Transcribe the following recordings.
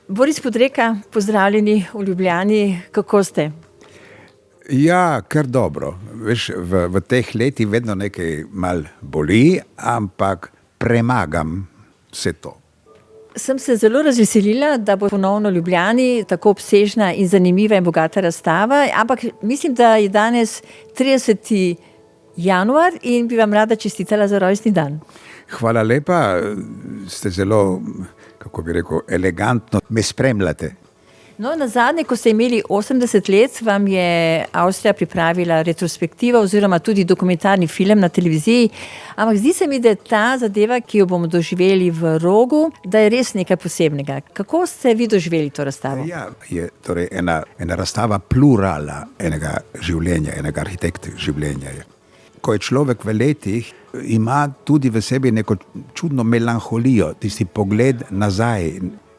Boris Podreka, pozdravljeni v Ljubljani, kako ste? Ja, kar dobro. Veš, v teh letih vedno nekaj mal boli, ampak premagam vse to. Sem se zelo razveselila, da bo ponovno v Ljubljani tako obsežna in zanimiva in bogata razstava, ampak mislim, da je danes 30. januar in bi vam rada čestitala za rojstni dan. Hvala lepa, ste zelo, kako bi rekel, elegantno me spremljate. No, nazadnje, ko ste imeli 80 let, vam je Avstrija pripravila retrospektivo oziroma tudi dokumentarni film na televiziji, ampak zdi se mi, da je ta zadeva, ki jo bomo doživeli v Rogu, da je res nekaj posebnega. Kako ste vi doživeli to razstavo? Ja, je torej ena razstava plurala enega življenja, enega arhitekta življenja. Ko je človek v letih, ima tudi v sebi neko čudno melanholijo, tisti pogled nazaj.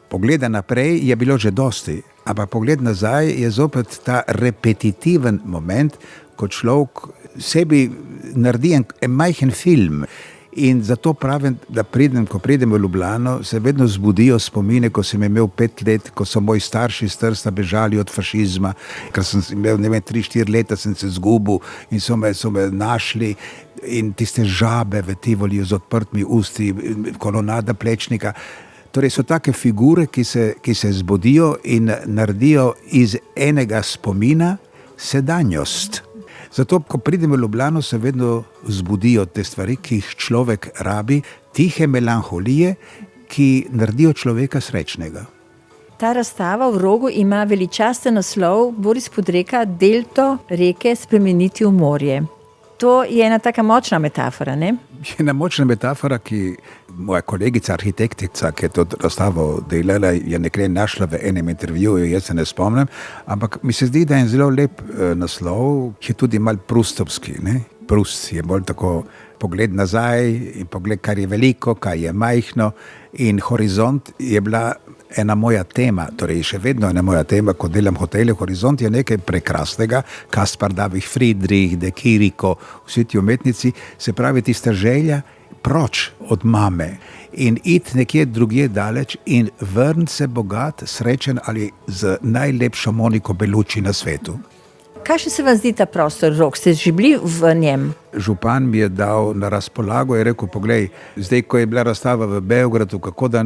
Pogleda naprej je bilo že dosti, ampak pogled nazaj je zopet ta repetitiven moment, ko človek sebi naredi en majhen film. In zato pravim, da ko pridem v Ljubljano, se vedno zbudijo spomine, ko sem imel 5 let, ko so moji starši iz Trsta bežali od fašizma, ker sem imel 3-4 leta, sem se zgubil in so me našli. In tiste žabe v Tivoliju z odprtimi usti, kolonada Plečnika. Torej so take figure, ki se zbudijo in naredijo iz enega spomina sedanjost. Zato, ko pridem v Ljubljano, se vedno zbudijo te stvari, ki jih človek rabi, tihe melanholije, ki naredijo človeka srečnega. Ta razstava v Rogu ima veličasten naslov Boris Podreka, Delto reke spremeniti v morje. To je ena taka močna metafora, ne? Ena močna metafora, ki moja kolegica, arhitektica, ki je to razstavo delala, je nekaj našla v enem intervjuju, jaz se ne spomnim, ampak mi se zdi, da je zelo lep naslov, ki je tudi mal prustovski, ne? Prust je bolj tako pogled nazaj in pogled, kar je veliko, kar je majhno, in horizont je bila ena moja tema, torej še vedno ena moja tema, ko delam hotele. Horizont je nekaj prekrasnega, Caspar David Friedrich, De Chirico, vsi ti umetnici, se pravi tista želja proč od mame in iti nekje drugje daleč in vrniti se bogat, srečen ali z najlepšo Moniko Bellucci na svetu. Kakšen se vam zdi ta prostor, Rog? Ste že bili v njem? Župan mi je dal na razpolago, je rekel, poglej, zdaj, ko je bila razstava v Beogradu, kako da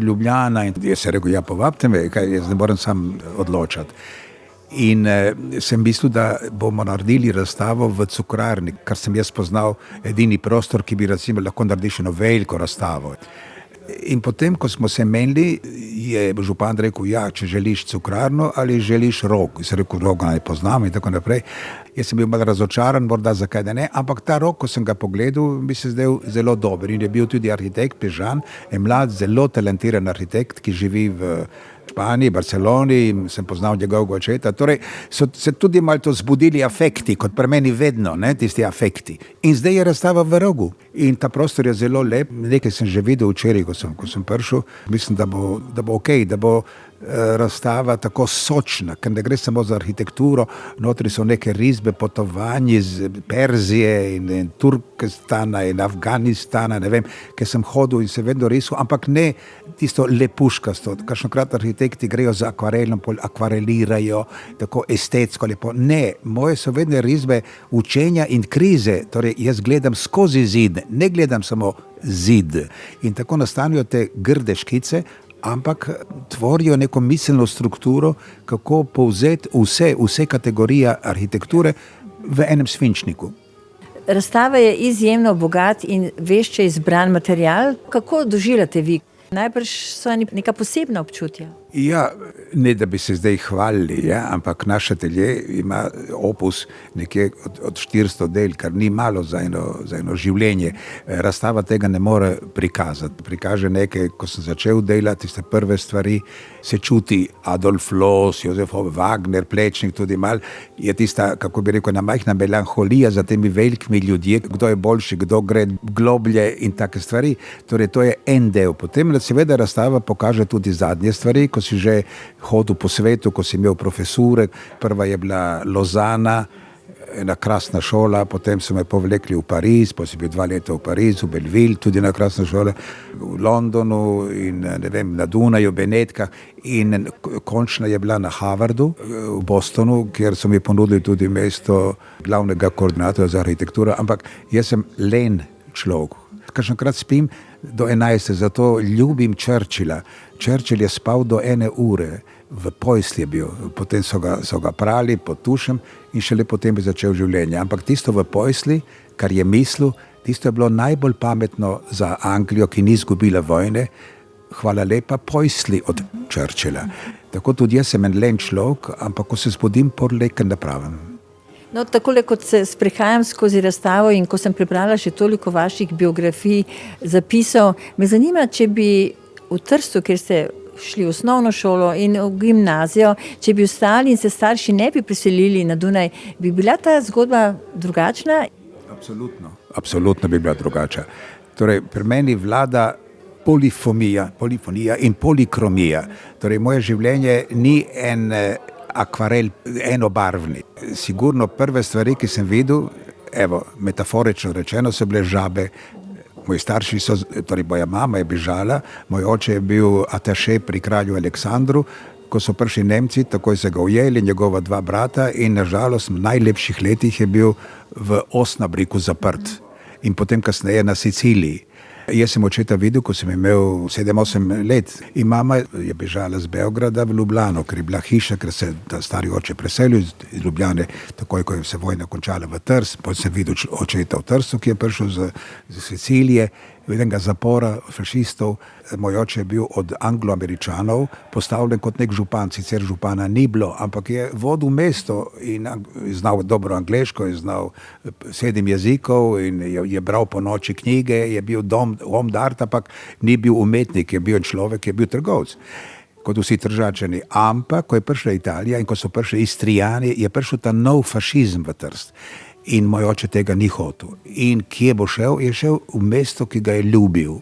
Ljubljana, in jaz sem rekel, ja, povabite me, jaz ne morem sam odločati. In sem mislil, da bomo naredili razstavo v Cukrarni, kar sem jaz poznal edini prostor, ki bi recimo lahko naredil eno veliko razstavo. In potem, ko smo se menili, je župan rekel, ja, če želiš Cukrarno ali želiš Rog. Sem rekel, Roga naj poznam in tako naprej. Jaz sem bil malo razočaran, morda zakaj da ne, ampak ta Rog, ko sem ga pogledal, bi se zdel zelo dober. In je bil tudi arhitekt Pežan, je mlad, zelo talentiran arhitekt, ki živi v Španiji, Barceloni, in sem poznal njegovega očeta. Torej so se tudi malo to zbudili afekti, kot pri meni vedno, ne, tisti afekti. In zdaj je razstava v Rogu. In ta prostor je zelo lep. Nekaj sem že videl včeraj, ko sem prišel. Mislim, da bo okej, da bo razstava tako sočna, ker ne gre samo za arhitekturo, notri so neke risbe potovanj iz Perzije in Turkestana in Afganistana, ne vem, ker sem hodil in se vedno risal, ampak ne tisto lepuškasto. Kakšnokrat arhitekti grejo za akvarelom, akvarelirajo, tako estetsko lepo. Ne, moje so vedno risbe učenja in krize, torej jaz gledam skozi zid, ne gledam samo zid. In tako nastanejo te grde škice, ampak tvorijo neko miselno strukturo, kako povzeti vse kategorije arhitekture v enem svinčniku. Razstava je izjemno bogat in vešče izbran material. Kako doživljate vi? Najbrž so neka posebna občutja. Ja, ne da bi se zdaj hvalili, ja, ampak naš atelje ima opus nekje od 400 del, kar ni malo za eno življenje. Razstava tega ne more prikazati. Prikaže nekaj, ko sem začel delati, tiste prve stvari, se čuti Adolf Loos, Josef Wagner, Plečnik tudi mal, je tista, kako bi rekel, ena majhna melanholija za temi velikimi ljudje, kdo je boljši, kdo gre globlje in take stvari. Torej, to je en del. Potem seveda razstava pokaže tudi zadnje stvari, ko si že hodil po svetu, ko si imel profesure. Prva je bila Lozana, ena krasna šola, potem so me povlekli v Pariz, potem sem bil 2 leta v Parizu, Belleville, tudi ena krasna šola, v Londonu in ne vem, na Dunaju, Benetkah in končna je bila na Harvardu v Bostonu, kjer so mi ponudili tudi mesto glavnega koordinatorja za arhitekturo, ampak jaz sem len človek. Kakšenkrat spim do 11, zato ljubim Churchilla. Churchill je spal do 1 ure, v Pojsli je bil, potem so ga prali pod tušem in šele potem bi začel življenje. Ampak tisto v Pojsli, kar je mislil, tisto je bilo najbolj pametno za Anglijo, ki ni izgubila vojne. Hvala lepa Pojsli od Churchilla. Tako tudi jaz sem en len človek, ampak ko se zbudim, nekaj napravim. No, takole, kot se sprehajam skozi razstavo in ko sem prebrala še toliko vaših biografij, zapisov, me zanima, če bi v Trstu, kjer ste šli v osnovno šolo in v gimnazijo, če bi ostali in se starši ne bi preselili na Dunaj, bi bila ta zgodba drugačna? Absolutno bi bila drugačna. Torej, pri meni vlada polifonija in polikromija. Torej, moje življenje ni en akvarel enobarvni. Sigurno prve stvari, ki sem videl, metaforično rečeno, so bile žabe. Moji starši so, torej moja mama je bežala, moj oče je bil ataše pri kralju Aleksandru, ko so prišli Nemci, takoj so ga ujeli, njegova 2 brata in nažalost v najlepših letih je bil v Osnabriku zaprt in potem kasneje na Siciliji. Jaz sem očeta videl, ko sem imel 7-8 let in mama je bežala z Beograda v Ljubljano, ker je bila hiša, ker se ta stari oče preselil iz Ljubljane, takoj, ko je se vojna končala v Trst, potem sem videl očeta v Trstu, ki je prišel z Sicilije, enega zapora fašistov. Moj oče je bil od Anglo-Američanov postavljen kot nek župan, sicer župana ni bilo, ampak je vodil mesto in znal dobro angleško, je znal 7 jezikov in je bral po noči knjige, je bil dom d'art, ampak ni bil umetnik, je bil človek, je bil trgovec, kot vsi Tržačani. Ampak, ko je prišla Italija in ko so prišli Istrijani, je prišel ta nov fašizem v Trst. In moj oče tega ni hotel. In kje bo šel? Je šel v mesto, ki ga je ljubil.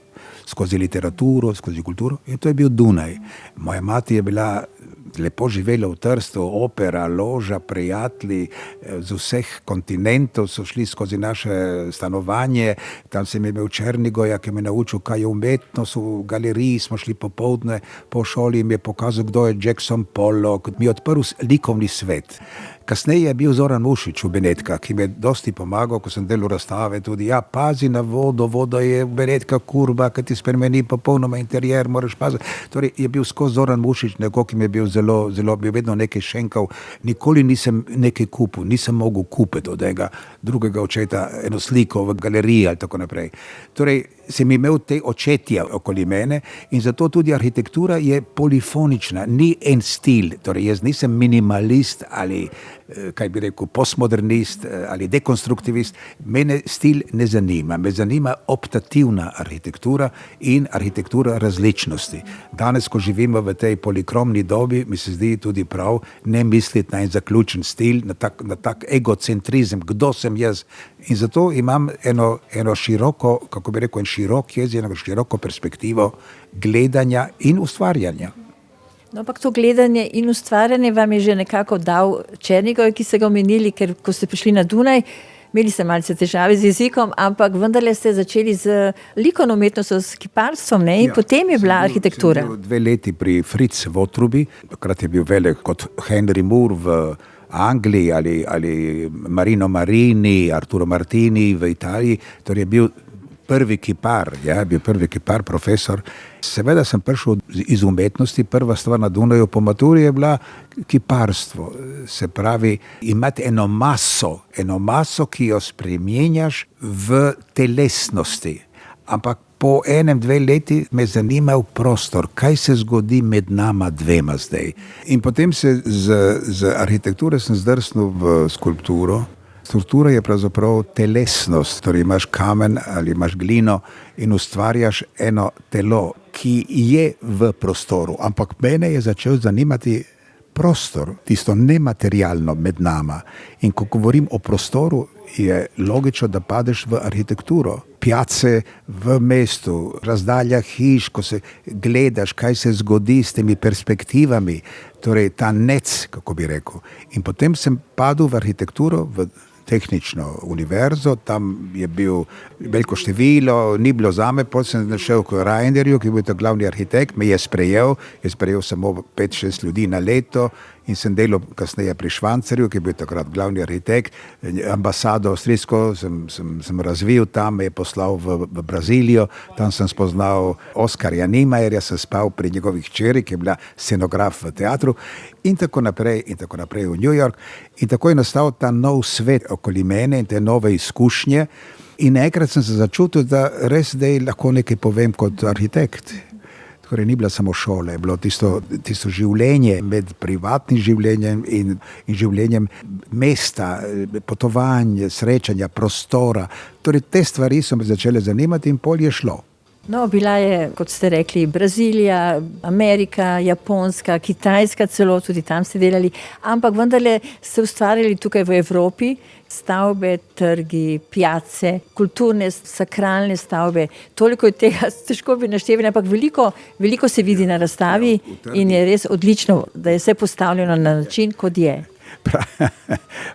Skozi literaturo, skozi kulturo. In to je bil Dunaj. Moja mati je bila lepo živela v Trstu, opera, loža, prijatelji z vseh kontinentov so šli skozi naše stanovanje. Tam sem imel Černigoja, ki me naučil, kaj je umetnost. V galeriji smo šli popoldne po šoli in mi je pokazal, kdo je Jackson Pollock. Mi je odprl likovni svet. Kasneje je bil Zoran Mušič v Benetkah, ki mi je dosti pomagal, ko sem delal razstave tudi. Ja, pazi na vodo, voda je v Benetkah kurba, ki ti spremeni popolnoma interjer, moraš paziti. Torej je bil skozi Zoran Mušič, neko, ki mi je bil zelo, bi vedno nekaj šenkal. Nikoli nisem nekaj kupil, nisem mogel kupiti od tega drugega očeta eno sliko v galeriji ali tako naprej. Torej sem imel te očetja okoli mene in zato tudi arhitektura je polifonična, ni en stil. Torej jaz nisem minimalist ali kaj bi rekel, postmodernist ali dekonstruktivist. Mene stil ne zanima. Me zanima optativna arhitektura in arhitektura različnosti. Danes, ko živimo v tej polikromni dobi, mi se zdi tudi prav ne misliti na en zaključen stil, na tak egocentrizem, kdo sem jaz. In zato imam eno široko, kako bi rekel, en širok jezik, eno široko perspektivo gledanja in ustvarjanja. No, ampak to gledanje in ustvarjanje vam je že nekako dal Černigoj, ki ste ga omenili, ker ko ste prišli na Dunaj, imeli ste malce težave z jezikom, ampak vendarle ste začeli z likovno umetnostjo, s kiparstvom, ne? In potem je bila arhitektura. Sem bil 2 leti pri Fritz Wottrubi, takrat je bil velik kot Henry Moore v Angliji ali Marino Marini, Arturo Martini v Italiji, torej je bil prvi kipar, profesor. Seveda sem prišel iz umetnosti, prva stvar na Dunaju po maturi je bila kiparstvo. Se pravi, imati eno maso, ki jo spremenjaš v telesnosti. Ampak po 1-2 leti me zanimal prostor, kaj se zgodi med nama dvema zdaj. In potem se z arhitekture sem zdrsnil v skulpturo. Struktura je pravzaprav telesnost, torej imaš kamen ali imaš glino in ustvarjaš eno telo, ki je v prostoru. Ampak mene je začel zanimati prostor, tisto nematerialno med nama. In ko govorim o prostoru, je logično, da padeš v arhitekturo. Piace v mestu, razdalja hiš, ko se gledaš, kaj se zgodi s temi perspektivami, torej ta nec, kako bi rekel. In potem sem padel v arhitekturo v tehnično univerzo, tam je bil veliko število, ni bilo zame, potem sem šel k Reinerju, ki je bil ta glavni arhitekt, me je sprejel samo 5-6 ljudi na leto in sem delal kasneje pri Švancerju, ki je bil takrat glavni arhitekt, ambasado avstrijsko sem razvil tam, me je poslal v Brazilijo, tam sem spoznal Oskarja Niemejerja, sem spal pri njegovih hčeri, ki je bila scenograf v teatru in tako naprej v New York. In tako je nastal ta nov svet okoli mene in te nove izkušnje. In enkrat sem se začutil, da res zdaj lahko nekaj povem kot arhitekt. Torej, ni bila samo šola, je bilo tisto življenje med privatnim življenjem in življenjem mesta, potovanje, srečanja, prostora. Torej, te stvari so me začele zanimati in pol je šlo. No, bila je, kot ste rekli, Brazilija, Amerika, Japonska, Kitajska celo, tudi tam ste delali, ampak vendarle ste ustvarjali tukaj v Evropi stavbe, trgi, pijace, kulturne, sakralne stavbe. Toliko je tega, težko bi naštevali, ampak veliko se vidi na razstavi in je res odlično, da je vse postavljeno na način, kot je.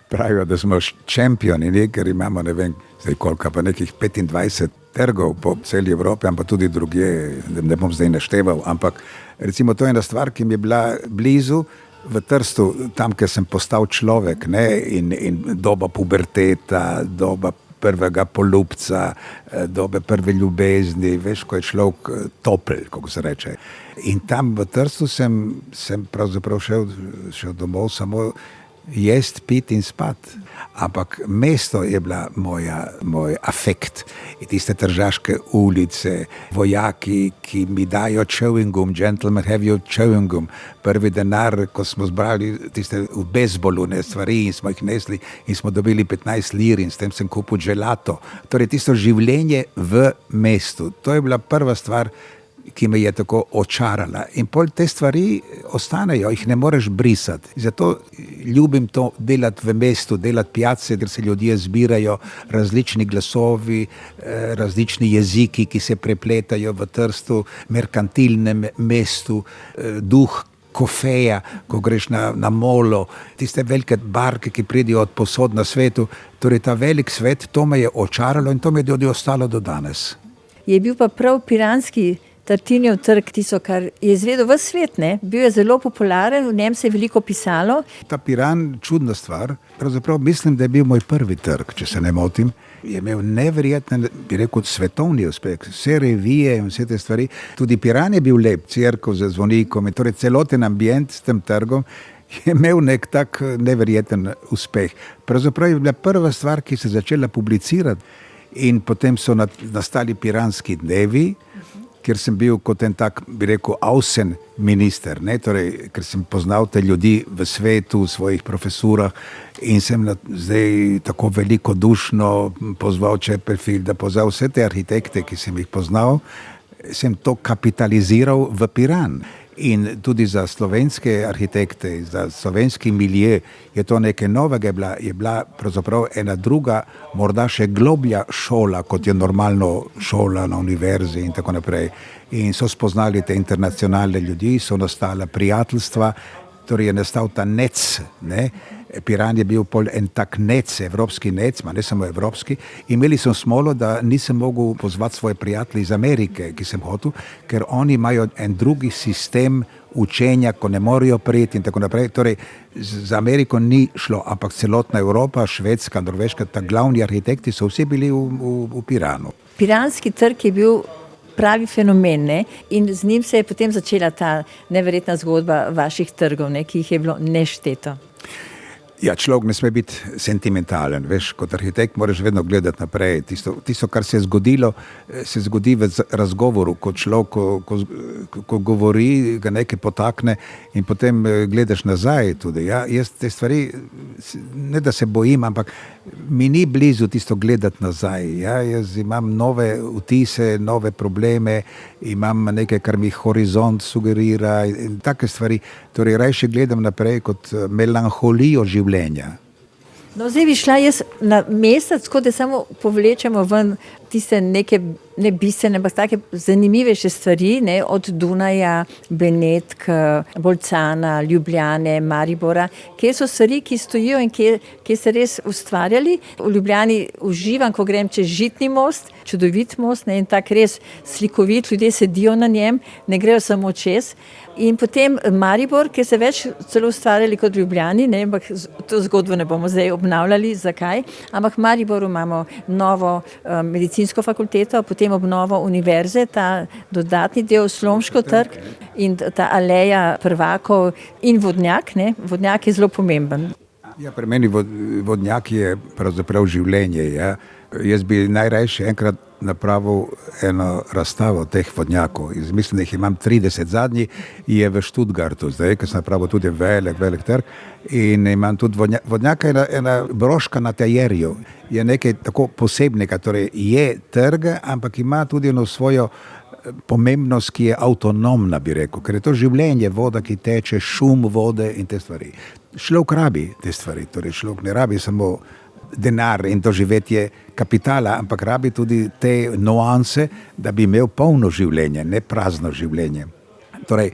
Pravijo, da smo šampioni, ker imamo, ne vem, zdaj koliko, pa nekih 25 trgov po celi Evropi, ampak tudi drugje, ne bom zdaj našteval, ampak recimo to je ena stvar, ki mi je bila blizu v Trstu, tam, kjer sem postal človek, ne, in doba puberteta, doba prvega poljubca, dobe prve ljubezni, veš, ko je človek topel, kako se reče. In tam v Trstu sem pravzaprav šel domov samo jest, pit in spat. Ampak mesto je bila moj afekt. In tiste tržaške ulice, vojaki, ki mi dajo chewing gum, gentlemen have you chewing gum. Prvi denar, ko smo zbrali tiste v bejzbolu stvari in smo jih nesli in smo dobili 15 lir in s tem sem kupil gelato. Torej tisto življenje v mestu. To je bila prva stvar, ki me je tako očarala. In pol te stvari ostanejo, jih ne moreš brisati. Zato ljubim to delati v mestu, delati pijace, ker se ljudje zbirajo, različni glasovi, različni jeziki, ki se prepletajo v Trstu, merkantilnem mestu, duh kofeja, ko greš na molo, tiste velike barke, ki pridijo od posod na svetu. Torej ta velik svet, to me je očaralo in to me je tudi ostalo do danes. Je bil pa prav piranski Tartinijev trg tisto, kar je izvedel ves svet, ne? Bil je zelo popularen, v njem se je veliko pisalo. Ta Piran, čudna stvar, pravzaprav mislim, da je bil moj prvi trg, če se ne motim. Je imel neverjeten, bi rekel, svetovni uspeh, vse revije in vse te stvari. Tudi Piran je bil lep, cerkev z zvonikom, torej celoten ambient s tem trgom je imel nek tak neverjeten uspeh. Pravzaprav je bila prva stvar, ki se je začela publicirati in potem so nastali piranski dnevi, ker sem bil kot en tak, bi rekel, ausen minister, ne? Torej, ker sem poznal te ljudi v svetu, v svojih profesurah in sem zdaj tako velikodušno pozval Chipperfielda, pozval vse te arhitekte, ki sem jih poznal, sem to kapitaliziral v Piran. In tudi za slovenske arhitekte, za slovenski milje je to nekaj novega, je bila pravzaprav ena druga, morda še globlja šola, kot je normalno šola na univerzi in tako naprej. In so spoznali te internacionalne ljudi, so nastala prijateljstva, torej je nastal ta nec, ne? Piran je bil pol en tak nec, evropski nec, ma ne samo evropski. Imeli smo smolo, da nisem mogel pozvati svoje prijatelje iz Amerike, ki sem hotel, ker oni imajo en drugi sistem učenja, ko ne morajo priti in tako naprej. Torej, za Ameriko ni šlo, ampak celotna Evropa, Švedska, Norveška, ta glavni arhitekti so vsi bili v Piranu. Piranski trg je bil pravi fenomen, ne? In z njim se je potem začela ta neverjetna zgodba vaših trgov, ne? Ki jih je bilo nešteto. Ja, človek ne sme biti sentimentalen, veš, kot arhitekt moraš vedno gledati naprej. Tisto, kar se je zgodilo, se zgodi v razgovoru, ko človek, ko govori, ga nekaj potakne in potem gledaš nazaj tudi. Ja, jaz te stvari, ne da se bojim, ampak mi ni blizu tisto gledati nazaj. Ja, jaz imam nove vtise, nove probleme, imam nekaj, kar mi horizont sugerira in take stvari. Torej, rajše gledam naprej kot melanholijo življenja. No, zdaj bi šla jaz na mesec, tako da samo povlečemo ven tiste neke ne bistvene, ampak take zanimivejše stvari, ne, od Dunaja, Benetk, Bolcana, Ljubljane, Maribora, kje so stvari, ki stojijo in kje se res ustvarjali. V Ljubljani uživam, ko grem čez Žitni most, čudovit most, ne, in tak res slikovit, ljudje sedijo na njem, ne grejo samo čez. In potem Maribor, kjer se več celo ustvarjali kot v Ljubljani, ne, ampak to zgodbo ne bomo zdaj obnavljali, zakaj, ampak v Mariboru imamo novo medicinsko fakulteto, potem obnovo univerze, ta dodatni del Slomškov trg in ta aleja prvakov in vodnjak, ne, vodnjak je zelo pomemben. Ja, pri meni vodnjak je pravzaprav življenje, ja. Jaz bi najrajši enkrat napravil eno razstavo teh vodnjakov. Mislim, da jih imam 30, zadnji je v Študgartu, zdaj, ker sem napravil tudi velik trg in imam tudi vodnjaka, ena broška na tajerju. Je nekaj tako posebnega, torej je trg, ampak ima tudi eno svojo pomembnost, ki je avtonomna, bi rekel, ker je to življenje, voda, ki teče, šum vode in te stvari. Človek rabi te stvari, torej človek ne rabi samo denar in doživetje kapitala, ampak rabi tudi te nuanse, da bi imel polno življenje, ne prazno življenje. Torej,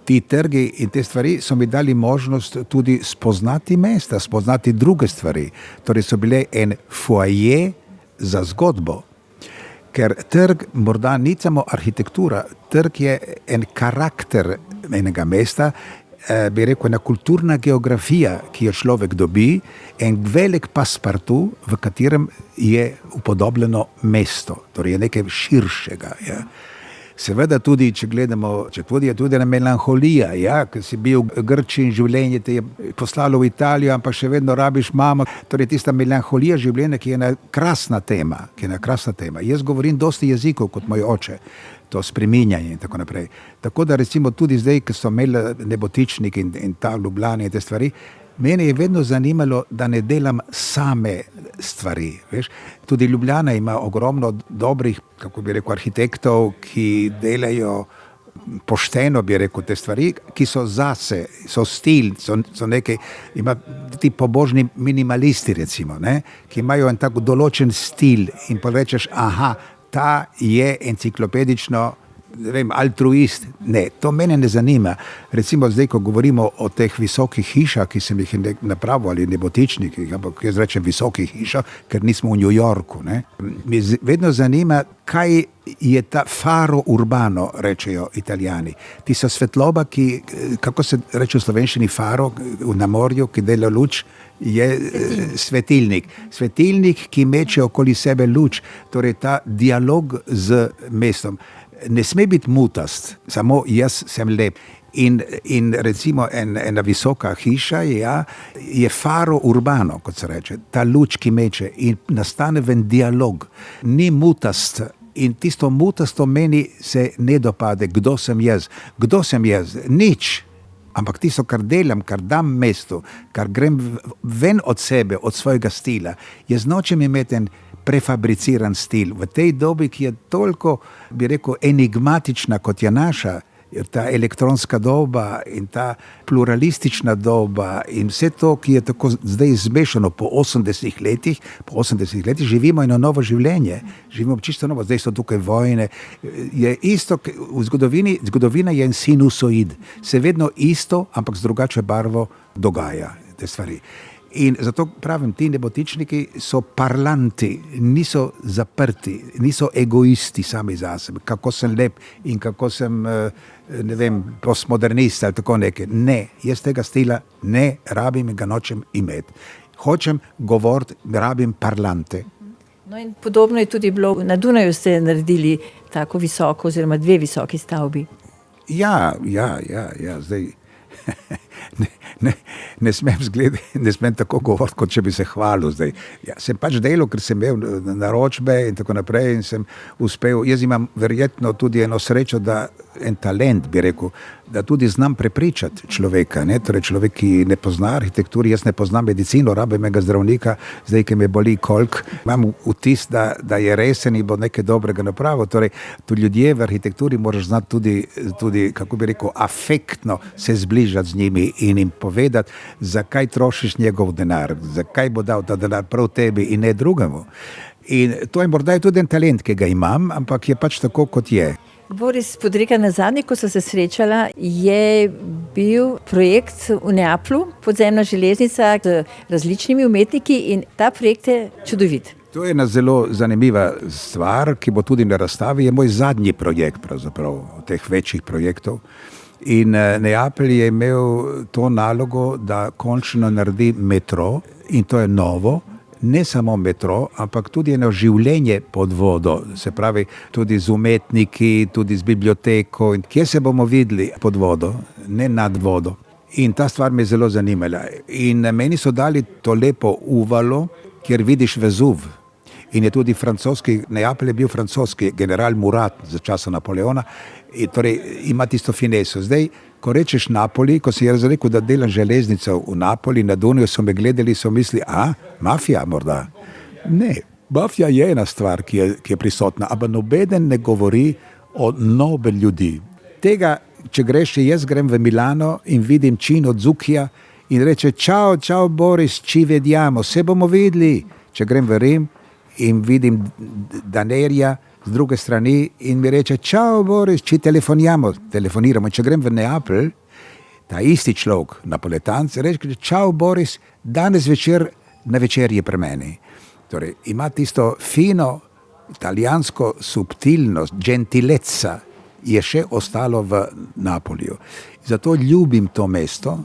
ti trgi in te stvari so mi dali možnost tudi spoznati mesta, spoznati druge stvari. Torej so bile en foaje za zgodbo. Ker trg morda ni samo arhitektura, trg je en karakter enega mesta, bi rekel, ena kulturna geografija, ki jo človek dobi, en velik paspartu, v katerem je upodobljeno mesto, torej je nekaj širšega. Ja. Seveda tudi, če gledamo, je tudi ena melanholija, ja, ker si bil v Grčiji in življenje te je poslalo v Italijo, ampak še vedno rabiš mamo. Torej tista melanholija življenja, ki je ena krasna tema, Jaz govorim dosti jezikov kot moj oče, to spreminjanje in tako naprej. Tako da recimo tudi zdaj, ko so imeli Nebotičnik in ta Ljubljana in te stvari, mene je vedno zanimalo, da ne delam same stvari. Veš? Tudi Ljubljana ima ogromno dobrih, kako bi rekel, arhitektov, ki delajo pošteno, bi rekel, te stvari, ki so zase, so stil, so nekaj, ima ti pobožni minimalisti recimo, ne? Ki imajo en tako določen stil in pa rečeš, aha, ta je enciklopedično, ne vem, altruist. Ne, to mene ne zanima. Recimo zdaj, ko govorimo o teh visokih hišah, ki sem jih napravil, ali Nebotičnikih, ampak jaz rečem visokih hišah, ker nismo v New Yorku. Ne? Mi vedno zanima, kaj je ta faro urbano, rečejo Italijani. Ti so svetloba, ki, kako se reče v slovenščini faro, na morju, ki dela luč, je svetilnik. Svetilnik, ki meče okoli sebe luč, torej ta dialog z mestom. Ne sme biti mutast, samo jaz sem lep. In recimo ena visoka hiša je faro urbano, kot se reče, ta luč, ki meče in nastane ven dialog. Ni mutast in tisto mutasto meni se ne dopade, kdo sem jaz. Nič. Ampak tisto, kar delam, kar dam mestu, kar grem ven od sebe, od svojega stila, jaz nočem imeti en prefabriciran stil. V tej dobi, ki je toliko, bi rekel, enigmatična, kot je naša, ta elektronska doba in ta pluralistična doba in vse to, ki je tako zdaj zmešano po 80 letih, živimo eno novo življenje, živimo čisto novo, zdaj so tukaj vojne, je isto, v zgodovina je en sinusoid, se vedno isto, ampak z drugače barvo dogaja te stvari. In zato pravim, ti Nebotičniki so parlanti, niso zaprti, niso egoisti sami za sebe, kako sem lep in kako sem, ne vem, postmodernist ali tako nekaj. Ne, jaz tega stila ne rabim in ga nočem imeti. Hočem govoriti, rabim parlante. No in podobno je tudi bilo, na Dunaju ste naredili tako visoko oziroma 2 visoki stavbi. Ja, zdaj... Ne smem tako govoriti, kot če bi se hvalil zdaj. Ja, sem pač delal, ker sem imel naročbe in tako naprej in sem uspel. Jaz imam verjetno tudi eno srečo, da en talent, bi rekel, da tudi znam prepričati človeka, ne? Torej človek, ki ne pozna arhitekturi, jaz ne poznam medicino, rabim mega zdravnika, zdaj, ki me boli kolk, imam vtis, da je resen in bo nekaj dobrega napravil. Torej, tu ljudje v arhitekturi moraš znati tudi, kako bi rekel, afektno se zbližati z njimi in jim povedati, zakaj trošiš njegov denar, zakaj bo dal ta denar prav tebi in ne drugemu. In to je morda tudi en talent, ki ga imam, ampak je pač tako, kot je. Boris Podreka, nazadnje, ko so se srečala, je bil projekt v Neaplju, podzemna železnica z različnimi umetniki in ta projekt je čudovit. To je ena zelo zanimiva stvar, ki bo tudi na razstavi, je moj zadnji projekt pravzaprav teh večjih projektov. In Neapelj je imel to nalogo, da končno naredi metro in to je novo. Ne samo metro, ampak tudi eno življenje pod vodo, se pravi tudi z umetniki, tudi z biblioteko. In kje se bomo videli pod vodo, ne nad vodo. In ta stvar me je zelo zanimala. In meni so dali to lepo uvalo, kjer vidiš Vezuv. In je tudi francoski, Neapelj je bil francoski general Murat za časa Napoleona, in torej ima tisto fineso. Zdaj, ko rečeš Napoli, ko si jaz rekel, da delam železnico v Napoli, na Dunaju so me gledali, so mislili, mafija morda. Ne, mafija je ena stvar, ki je prisotna, ampak nobeden ne govori o nobel ljudi. Tega, če greš, jaz grem v Milano in vidim Cino Zuccchia in reče, čau Boris, ci vediamo, se bomo videli. Če grem v Rim in vidim Danerja z druge strani in mi reče, čau Boris, ci telefoniramo. Če grem v Neapelj, ta isti človek, Napoletanc, reče, čau Boris, danes večer na večerji pri meni. Torej, ima tisto fino italijansko subtilnost, gentilezza, je še ostalo v Napolju. Zato ljubim to mesto.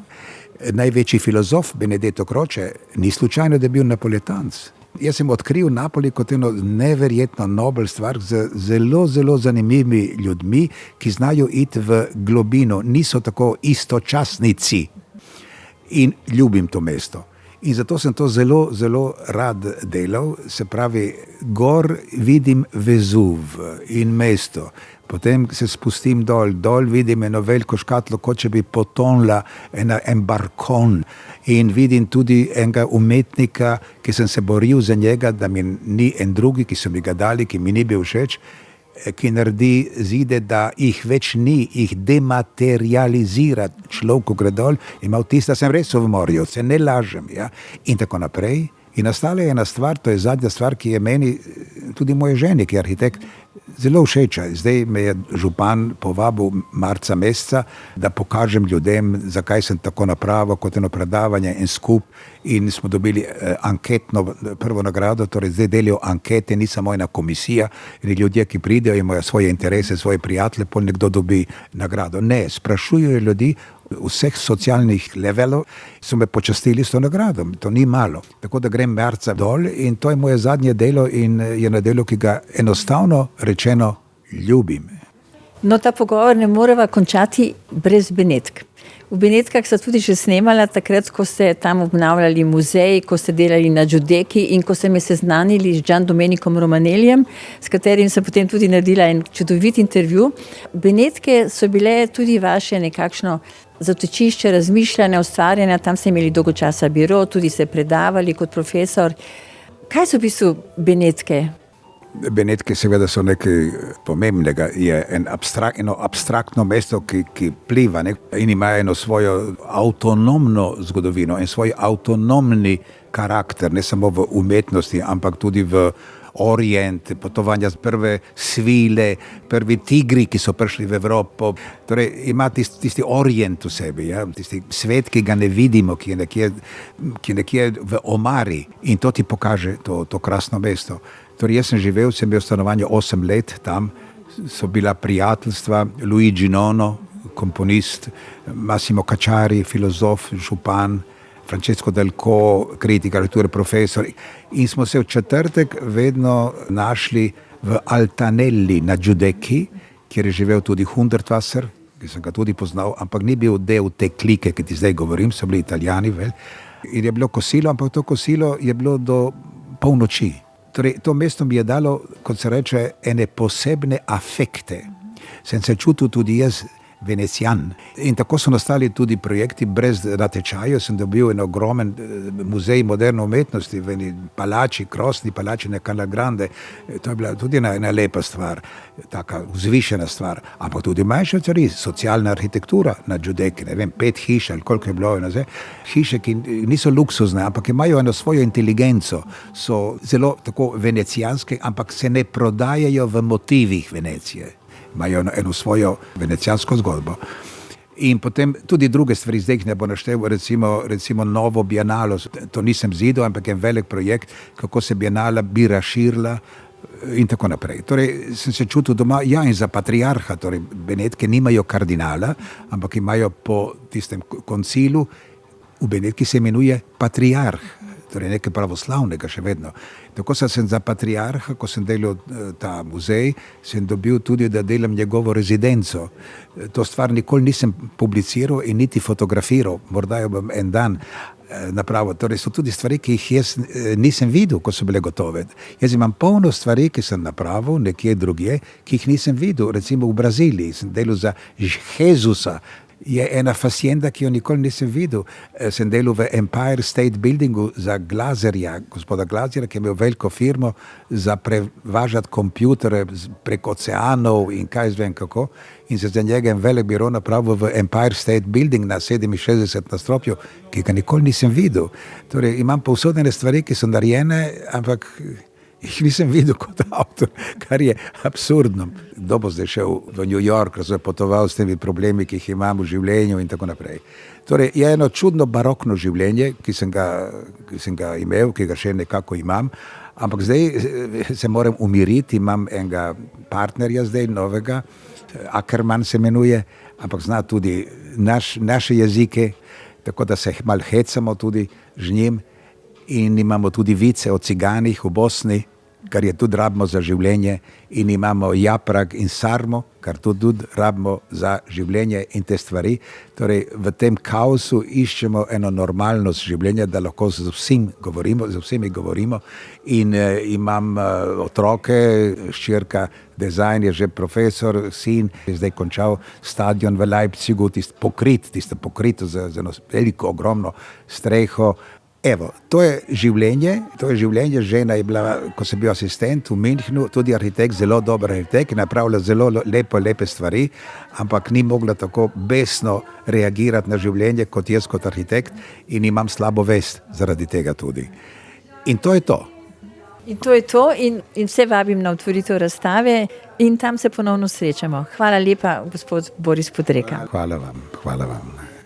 Največji filozof Benedetto Croce ni slučajno, da je bil Napoletanc. Jaz sem odkril Napoli kot eno neverjetno nobel stvar z zelo, zelo zanimivimi ljudmi, ki znajo iti v globino, niso tako istočasnici. In ljubim to mesto. In zato sem to zelo, zelo rad delal, se pravi, gor vidim Vezuv in mesto. Potem se spustim dol vidim eno veliko škatlo, kot če bi potonila en barkon. In vidim tudi enega umetnika, ki sem se boril za njega, da mi ni en drugi, ki so mi ga dali, ki mi ni bil všeč, ki naredi zide, da jih več ni, jih dematerializira. Človek, ko gre dol, ima vtis, da sem res v morju, se ne lažem. Ja? In tako naprej. In nastala je ena stvar, to je zadnja stvar, ki je meni, tudi moje ženi, ki je arhitekt, zelo všeča. Zdaj me je župan povabil marca meseca, da pokažem ljudem, zakaj sem tako napravil kot eno predavanje in skup. In smo dobili anketno prvo nagrado, torej zdaj delijo ankete, ni samo ena komisija, in ljudje, ki pridejo, imajo svoje interese, svoje prijatelje, pol nekdo dobi nagrado. Ne, sprašujejo ljudi vseh socialnih levelov, so me počastili s to nagrado, to ni malo. Tako da grem marca dol in to je moje zadnje delo in je na delo, ki ga enostavno rečeno ljubim. No, ta pogovor ne moreva končati brez Benetk. V Benetkah sta tudi že snemala takrat, ko ste tam obnavljali muzej, ko ste delali na Giudecchi in ko ste me seznanili z Gian Domenikom Romanellijem, s katerim sem potem tudi naredila en čudovit intervju. Benetke so bile tudi vaše nekakšno zatočišče razmišljanja, ustvarjanja, tam ste imeli dolgo časa biro, tudi ste predavali kot profesor. Kaj so v bistvu Benetke? Benetke seveda so nekaj pomembnega, je eno abstraktno mesto, ki pliva, ne? In ima eno svojo avtonomno zgodovino in svoj avtonomni karakter, ne samo v umetnosti, ampak tudi v Orient, potovanja z prve svile, prvi tigri, ki so prišli v Evropo. Torej ima tisti Orient v sebi, ja? Tisti svet, ki ga ne vidimo, ki je nekje v omari in to ti pokaže to krasno mesto. Torej jaz sem živel, sem bil v stanovanju 8 let, tam so bila prijateljstva, Luigi Nono, komponist, Massimo Cacciari, filozof, župan, Francesco Delco, kritik arhitekture, profesor. In smo se v četrtek vedno našli v Altanelli na Giudecchi, kjer je živel tudi Hundertwasser, ki sem ga tudi poznal, ampak ni bil del te klike, ki ti zdaj govorim, so bili Italijani. In je bilo kosilo, ampak to kosilo je bilo do polnoči. Torej, to mesto mi je dalo, kot se reče, ene posebne afekte. Sem se čutil tudi jaz Venecijan. In tako so nastali tudi projekti brez natečaja. Sem dobil en ogromen muzej moderne umetnosti v eni palači, krasni palači na Canal Grande. To je bila tudi ena lepa stvar, taka vzvišena stvar. Ampak tudi manjše stvari, socialna arhitektura na Giudecchi, ne vem, 5 hiš ali koliko je bilo. Hiše, ki niso luksuzne, ampak imajo eno svojo inteligenco, so zelo tako venecijanske, ampak se ne prodajajo v motivih Venecije. Imajo eno svojo venecijansko zgodbo. In potem tudi druge stvari, zdaj jih ne bo naštel, recimo novo bienalo, to nisem zidal, ampak je velik projekt, kako se bienala bi razširila in tako naprej. Torej sem se čutil doma, ja, in za patriarha, torej Benetke nimajo kardinala, ampak imajo po tistem koncilu, v Benetki se imenuje patriarh, torej nekaj pravoslavnega še vedno. Tako sem za patriarha, ko sem delal ta muzej, sem dobil tudi, da delam njegovo rezidenco. To stvar nikoli nisem publiciral in niti fotografiral, morda jo bom en dan napravil. Torej so tudi stvari, ki jih jaz nisem videl, ko so bile gotove. Jaz imam polno stvari, ki sem napravil nekje drugje, ki jih nisem videl. Recimo v Braziliji sem delal za Jezusa. Je ena fascienda, ki jo nikoli nisem videl. Sem delal v Empire State Buildingu za Glazerja, gospoda Glazerja, ki je imel veliko firmo za prevažati kompjutere preko oceanov in kaj zvem kako. In se za njega en velik biro napravil v Empire State Building na 67 nadstropju, ki ga nikoli nisem videl. Torej imam povsodene stvari, ki so narejene, ampak jih nisem videl kot avtor, kar je absurdno. Kdo bo zdaj šel v New York, potoval s temi problemi, ki jih imam v življenju in tako naprej. Torej je eno čudno barokno življenje, ki sem ga imel, ki ga še nekako imam, ampak zdaj se moram umiriti, imam enega partnerja zdaj novega, Ackerman se imenuje, ampak zna tudi naše jezike, tako da se malo hecamo tudi z njim. In imamo tudi vice o ciganih v Bosni, kar je tudi rabimo za življenje, in imamo Japrag in Sarmo, kar tudi rabimo za življenje in te stvari. Torej v tem kaosu iščemo eno normalnost življenja, da lahko z vsemi govorimo. In imam otroke, hčerka dizajn je že profesor, sin je zdaj končal stadion v Leipzigu, tisto pokrito z eno veliko, ogromno streho. Evo, to je življenje, žena je bila, ko sem bil asistent v Münchnu, tudi arhitekt, zelo dober arhitekt, napravila zelo lepe stvari, ampak ni mogla tako besno reagirati na življenje kot jaz kot arhitekt in imam slabo vest zaradi tega tudi. In to je to. In vse vabim na otvoritev razstave in tam se ponovno srečamo. Hvala lepa, gospod Boris Podreka. Hvala vam.